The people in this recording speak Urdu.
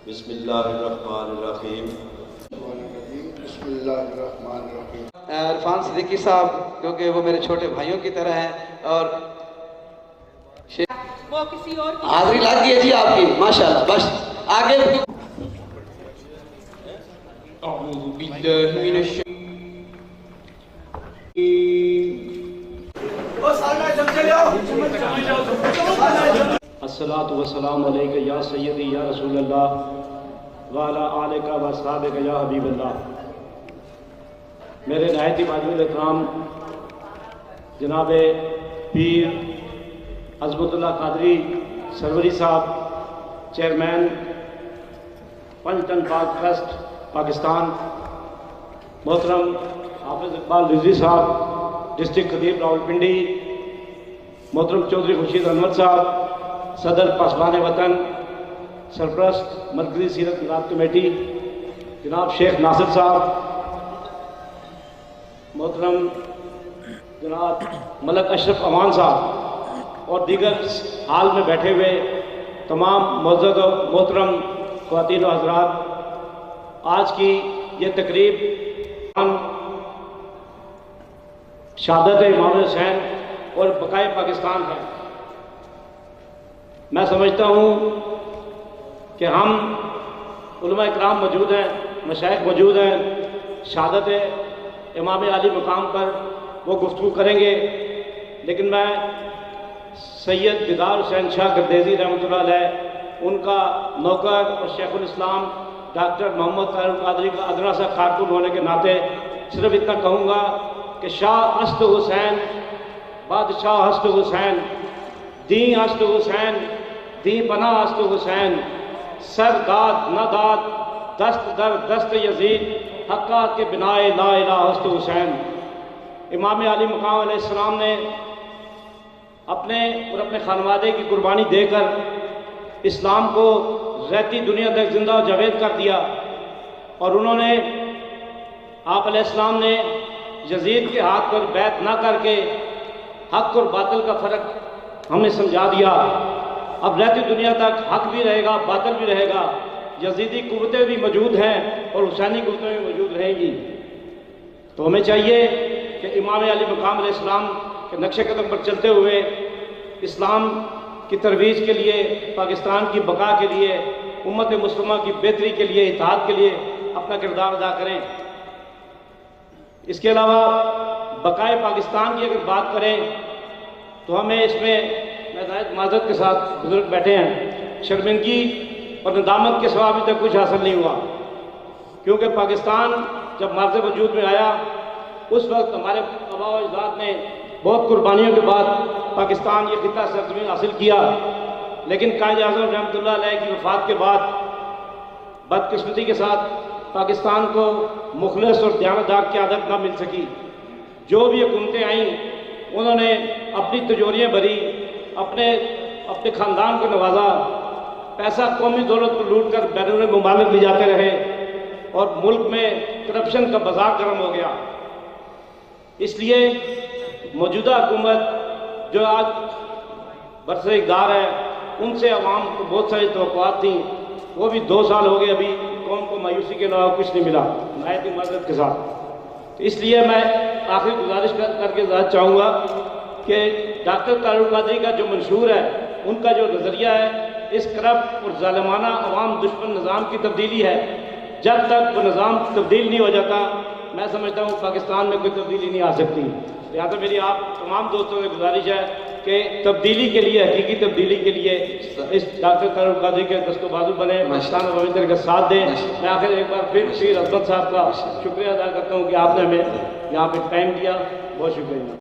بسم اللہ الرحمن الرحیم۔ بسم اللہ الرحمن الرحیم۔ عرفان صدیقی صاحب کیونکہ وہ میرے چھوٹے بھائیوں کی طرح ہیں اور وہ کسی اور کی حاضری لگ گئی ہے جی آپ کی ماشاءاللہ۔ بس آگے اعوذ باللہ من الشیطان الصلاۃ والسلام علیک یا سیدی یا رسول اللہ وعلی آلک و اصحابک یا حبیب اللہ۔ میرے نہایت ہی واجب احترام جناب پیر عظمت اللہ قادری سروری صاحب، چیئرمین پنجتن پاک ٹرسٹ پاکستان، محترم حافظ اقبال رضوی صاحب ڈسٹرکٹ خطیب راولپنڈی، محترم چودھری خورشید انور صاحب صدر پاسبان وطن، سرپرست مرکزی سیرت میلاد کمیٹی جناب شیخ ناصر صاحب، محترم جناب ملک اشرف امان صاحب اور دیگر حال میں بیٹھے ہوئے تمام معزز و محترم خواتین و حضرات، آج کی یہ تقریب شہادت امام حسین اور بقائے پاکستان ہے۔ میں سمجھتا ہوں کہ ہم علماء اکرام موجود ہیں، مشائخ موجود ہیں، شہادت امام علی مقام پر وہ گفتگو کریں گے، لیکن میں سید دیدار حسین شاہ گردیزی رحمۃ اللہ علیہ، ان کا نوکر اور شیخ الاسلام ڈاکٹر محمد طاہر القادری کا ادنا سا کارکن ہونے کے ناطے صرف اتنا کہوں گا کہ شاہ ہست حسین، بادشاہ ہست حسین، دین ہست حسین، دین پناہ ہست حسین، سر داد نہ داد، دست در دست یزید، حقہ کے بنائے لا الہ ہست حسین۔ امام علی مقام علیہ السلام نے اپنے اور اپنے خانوادے کی قربانی دے کر اسلام کو رہتی دنیا تک زندہ و جاوید کر دیا، اور انہوں نے آپ علیہ السلام نے یزید کے ہاتھ پر بیعت نہ کر کے حق اور باطل کا فرق ہمیں سمجھا دیا۔ اب رہتی دنیا تک حق بھی رہے گا، باطل بھی رہے گا، یزیدی قوتیں بھی موجود ہیں اور حسینی قوتیں بھی موجود رہیں گی۔ تو ہمیں چاہیے کہ امام علی مقام علیہ السلام کے نقش قدم پر چلتے ہوئے اسلام کی ترویج کے لیے، پاکستان کی بقا کے لیے، امت مسلمہ کی بہتری کے لیے، اتحاد کے لیے اپنا کردار ادا کریں۔ اس کے علاوہ بقائے پاکستان کی اگر بات کریں تو ہمیں اس میں نہایت معذرت کے ساتھ بزرگ بیٹھے ہیں، شرمندگی اور ندامت کے سوا ابھی تک کچھ حاصل نہیں ہوا، کیونکہ پاکستان جب مارز وجود میں آیا اس وقت ہمارے آباء و اجداد نے بہت قربانیوں کے بعد پاکستان یہ خطہ سرزمین حاصل کیا، لیکن قائد اعظم رحمۃ اللہ علیہ کی وفات کے بعد بدقسمتی کے ساتھ پاکستان کو مخلص اور دیانتدار قیادت نہ مل سکی۔ جو بھی حکومتیں آئیں انہوں نے اپنی تجوریاں بھری، اپنے خاندان کو نوازا، پیسہ قومی دولت کو لوٹ کر بیرون ممالک لے جاتے رہے اور ملک میں کرپشن کا بازار گرم ہو گیا۔ اس لیے موجودہ حکومت جو آج برسر اقتدار ہے، ان سے عوام کو بہت ساری توقعات تھیں، وہ بھی 2 سال ہو گئے، ابھی قوم کو مایوسی کے علاوہ کچھ نہیں ملا، نہایت معذرت کے ساتھ۔ تو اس لیے میں آخری گزارش کر کے ذات چاہوں گا کہ ڈاکٹر طاہر القادری کا جو منشور ہے، ان کا جو نظریہ ہے، اس کرپٹ اور ظالمانہ عوام دشمن نظام کی تبدیلی ہے۔ جب تک وہ نظام تبدیل نہیں ہو جاتا، میں سمجھتا ہوں پاکستان میں کوئی تبدیلی نہیں آ سکتی۔ لہٰذا میری آپ تمام دوستوں سے گزارش ہے کہ تبدیلی کے لیے، حقیقی تبدیلی کے لیے اس ڈاکٹر طاہر القادری کے دست و بازو بنے، پاکستان اور رویندر کا ساتھ دیں۔ میں آخر ایک بار پھر پیر عظمت صاحب کا شکریہ ادا کرتا ہوں کہ آپ نے ہمیں یہاں پہ ٹائم دیا، بہت شکریہ۔